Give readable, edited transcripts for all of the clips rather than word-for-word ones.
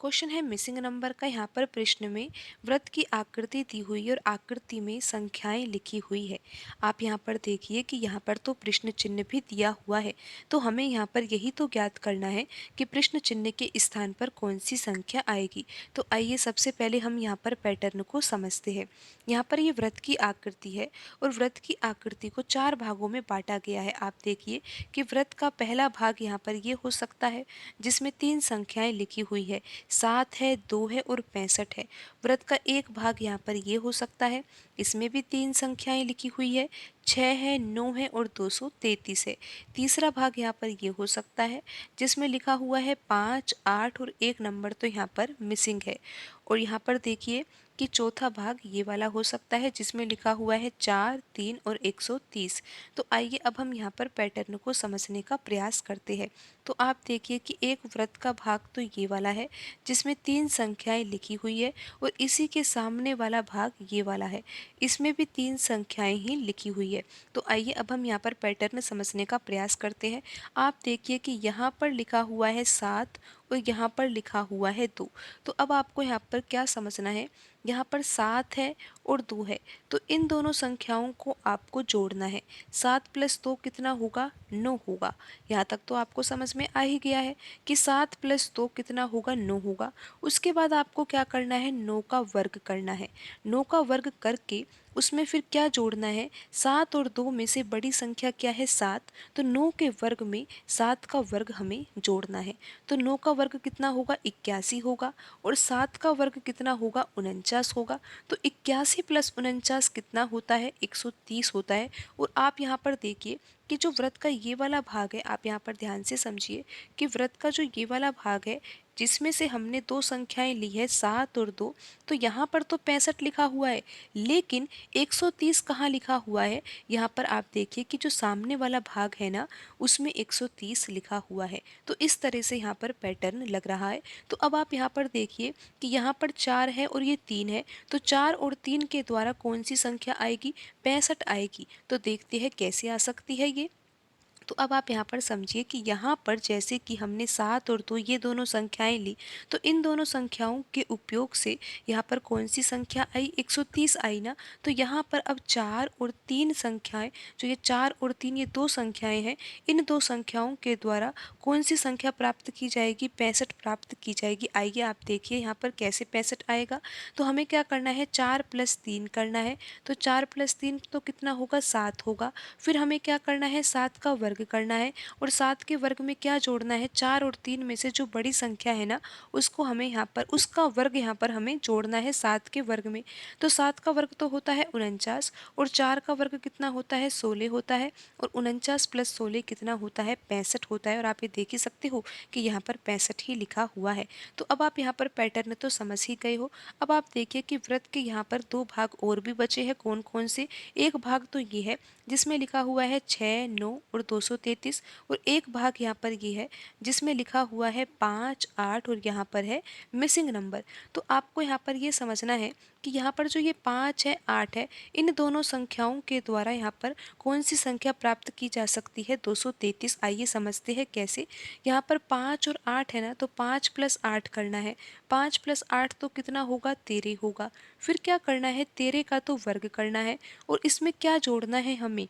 Question है missing number का। यहाँ पर प्रश्न में वृत्त की आकृति दी हुई है और आकृति में संख्याएं लिखी हुई है। आप यहाँ पर देखिए कि यहाँ पर तो प्रश्न चिन्ह भी दिया हुआ है, तो हमें यहाँ पर यही तो ज्ञात करना है कि प्रश्न चिन्ह के स्थान पर कौन सी संख्या आएगी। तो आइए सबसे पहले हम यहाँ पर पैटर्न को समझते हैं। यहाँ पर ये वृत्त की आकृति है और वृत्त की आकृति को 4 भागों में बांटा गया है। आप देखिए कि वृत्त का पहला भाग यहाँ पर ये हो सकता है जिसमें 3 संख्याएं लिखी हुई है, 7 है, 2 है और 65 है। वृत्त का एक भाग यहाँ पर ये हो सकता है, इसमें भी 3 संख्याएं लिखी हुई है, 6 है, 9 है और 233 है। तीसरा भाग यहाँ पर ये हो सकता है जिसमें लिखा हुआ है 5, 8 और एक नंबर तो यहाँ पर मिसिंग है। और यहाँ पर देखिए कि चौथा भाग ये वाला हो सकता है जिसमें लिखा हुआ है 4, 3 और 130। तो आइए अब हम यहाँ पर पैटर्न को समझने का प्रयास करते हैं। तो आप देखिए कि एक वृत्त का भाग तो ये वाला है जिसमें 3 संख्याएं लिखी हुई है और इसी के सामने वाला भाग ये वाला है, इसमें भी 3 संख्याएं ही लिखी हुई है। तो आइए अब हम यहाँ पर पैटर्न समझने का प्रयास करते हैं। आप देखिए कि यहाँ पर लिखा हुआ है 7 और यहाँ पर लिखा हुआ है 2। तो अब आपको यहाँ पर क्या समझना है, यहाँ पर 7 है और 2 है, तो इन दोनों संख्याओं को आपको जोड़ना है। 7 + 2 कितना होगा, 9 होगा। यहाँ तक तो आपको समझ में आ ही गया है कि 7 + 2 कितना होगा, 9 होगा। उसके बाद आपको क्या करना है, 9 का वर्ग करना है। 9 का वर्ग करके उसमें फिर क्या जोड़ना है, 7 और 2 में से बड़ी संख्या क्या है, 7। तो 9 के वर्ग में 7 का वर्ग हमें जोड़ना है। तो 9 का वर्ग कितना होगा, 81 होगा और 7 का वर्ग कितना होगा, 49 होगा। तो 81 + 49 कितना होता है, 130 होता है। और आप यहाँ पर देखिए कि जो वृत्त का ये वाला भाग है, आप यहाँ पर ध्यान से समझिए कि वृत्त का जो ये वाला भाग है जिसमें से हमने 2 संख्याएं ली है, 7 और 2, तो यहाँ पर तो 65 लिखा हुआ है, लेकिन 130 कहाँ लिखा हुआ है। यहाँ पर आप देखिए कि जो सामने वाला भाग है ना, उसमें 130 लिखा हुआ है। तो इस तरह से यहाँ पर पैटर्न लग रहा है। तो अब आप यहाँ पर देखिए कि यहाँ पर 4 है और ये 3 है, तो 4 और 3 के द्वारा कौन सी संख्या आएगी, 65 आएगी। तो देखते हैं कैसे आ सकती है ये। तो अब आप यहाँ पर समझिए कि यहाँ पर जैसे कि हमने 7 और 2 ये दोनों संख्याएं ली, तो इन दोनों संख्याओं के उपयोग से यहाँ पर कौन सी संख्या आई, 130 आई ना। तो यहाँ पर अब 4 और 3 संख्याएं, जो ये 4 और 3 ये 2 संख्याएं हैं, इन 2 संख्याओं के द्वारा कौन सी संख्या प्राप्त की जाएगी, 65 प्राप्त की जाएगी। आइए आप देखिए यहाँ पर कैसे 65 आएगा। तो हमें क्या करना है, 4 + 3 करना है। तो 4 + 3 तो कितना होगा, 7 होगा। फिर हमें क्या करना है, 7 का वर्ग करना है और 7 के वर्ग में क्या जोड़ना है, 4 और 3 में से जो बड़ी संख्या है ना, उसको हमें यहाँ पर उसका वर्ग यहाँ पर हमें जोड़ना है 7 के वर्ग में। तो 7 का वर्ग तो होता है 49 और 4 का वर्ग कितना होता है, 16 होता है और 49 + 16 कितना होता है, 65 होता है। और आप ये देख ही सकते हो कि यहाँ पर 65 ही लिखा हुआ है। तो अब आप यहाँ पर पैटर्न तो समझ ही गए हो। अब आप देखिए कि वृत्त के यहाँ पर 2 भाग और भी बचे हैं। कौन कौन से, एक भाग तो ये है जिसमें लिखा हुआ है 6, 9 और 233 और एक भाग यहाँ पर ये है जिसमें लिखा हुआ है 5, 8 और यहाँ पर है मिसिंग नंबर। तो आपको यहाँ पर ये समझना है कि यहाँ पर जो ये 5 है, 8 है, इन दोनों संख्याओं के द्वारा यहाँ पर कौन सी संख्या प्राप्त की जा सकती है, 233। आइए समझते हैं कैसे। यहाँ पर 5 और 8 है ना, तो 5 + 8 करना है। 5 + 8 तो कितना होगा, 13 होगा। फिर क्या करना है, 13 का तो वर्ग करना है और इसमें क्या जोड़ना है हमें,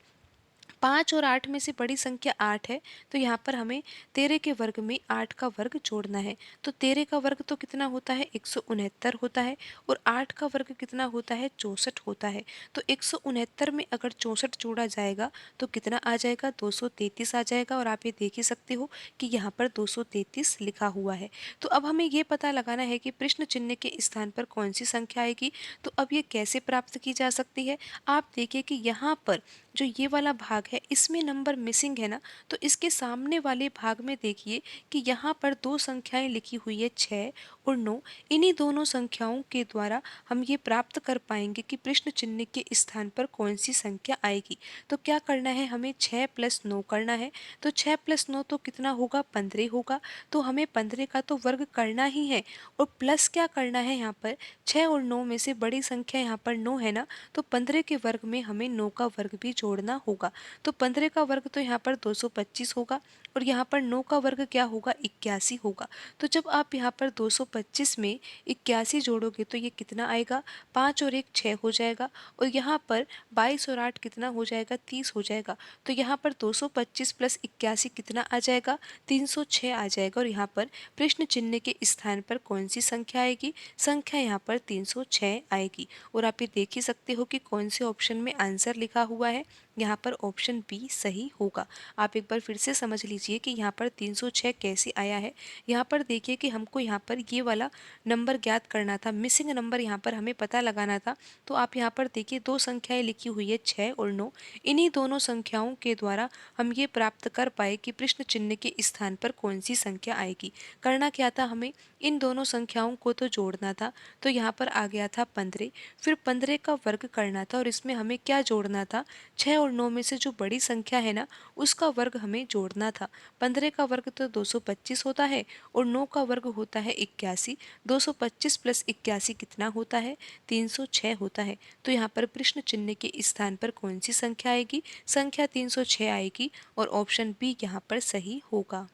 5 और 8 में से बड़ी संख्या 8 है, तो यहाँ पर हमें 13 के वर्ग में 8 का वर्ग जोड़ना है। तो 13 का वर्ग तो कितना होता है, 169 होता है और 8 का वर्ग कितना होता है, 64 होता है। तो 169 में अगर 64 जोड़ा जाएगा तो कितना आ जाएगा, 233 आ जाएगा। और आप ये देख ही सकते हो कि यहाँ पर 233 लिखा हुआ है। तो अब हमें ये पता लगाना है कि प्रश्न चिन्ह के स्थान पर कौन सी संख्या आएगी। तो अब ये कैसे प्राप्त की जा सकती है, आप देखिए कि यहाँ पर जो ये वाला भाग है इसमें नंबर मिसिंग है ना, तो इसके सामने वाले भाग में देखिए कि यहाँ पर 2 संख्याएं लिखी हुई है, 6 और 9। इन्हीं दोनों संख्याओं के द्वारा हम ये प्राप्त कर पाएंगे कि प्रश्न चिन्ह के स्थान पर कौन सी संख्या आएगी। तो क्या करना है, हमें 6 + 9 करना है। तो 6 + 9 तो कितना होगा, 15 होगा। तो हमें 15 का तो वर्ग करना ही है और प्लस क्या करना है, यहाँ पर 6 और 9 में से बड़ी संख्या यहाँ पर 9 है ना, तो 15 के वर्ग में हमें 9 का वर्ग भी जोड़ना होगा। तो 15 का वर्ग तो यहाँ पर 225 होगा और यहाँ पर 9 का वर्ग क्या होगा, 81 होगा। तो जब आप यहाँ पर 225 में 81 जोड़ोगे तो ये कितना आएगा, 5 और 1 6 हो जाएगा और यहाँ पर 22 और 8 कितना हो जाएगा, 30 हो जाएगा। तो यहाँ पर 225 प्लस 81 कितना आ जाएगा, 306 आ जाएगा और यहाँ पर प्रश्न चिन्ह के स्थान पर कौन सी संख्या आएगी, संख्या यहाँ पर 306 आएगी। और आप ये देख ही सकते हो कि कौन से ऑप्शन में आंसर लिखा हुआ है, यहाँ पर ऑप्शन बी सही होगा। आप एक बार फिर से समझ लीजिए कि यहाँ पर 306 कैसे आया है। यहाँ पर देखिए कि हमको यहाँ पर ये वाला नंबर ज्ञात करना था, मिसिंग नंबर यहाँ पर हमें पता लगाना था। तो आप यहाँ पर देखिए दो संख्याएं लिखी हुई है 6 और 9, इन्हीं दोनों संख्याओं के द्वारा हम ये प्राप्त कर पाए कि प्रश्न चिन्ह के स्थान पर कौन सी संख्या आएगी। करना क्या था, हमें इन दोनों संख्याओं को तो जोड़ना था। तो यहाँ पर आ गया था 15, फिर 15 का वर्ग करना था और इसमें हमें क्या जोड़ना था, 6 और 9 में से जो बड़ी संख्या है ना उसका वर्ग हमें जोड़ना था। 15 का वर्ग तो 225 होता है और 9 का वर्ग होता है 81। 225 प्लस 81 कितना होता है, 306 होता है। तो यहाँ पर प्रश्न चिन्ह के स्थान पर कौन सी संख्या आएगी, संख्या 306 आएगी और ऑप्शन बी यहाँ पर सही होगा।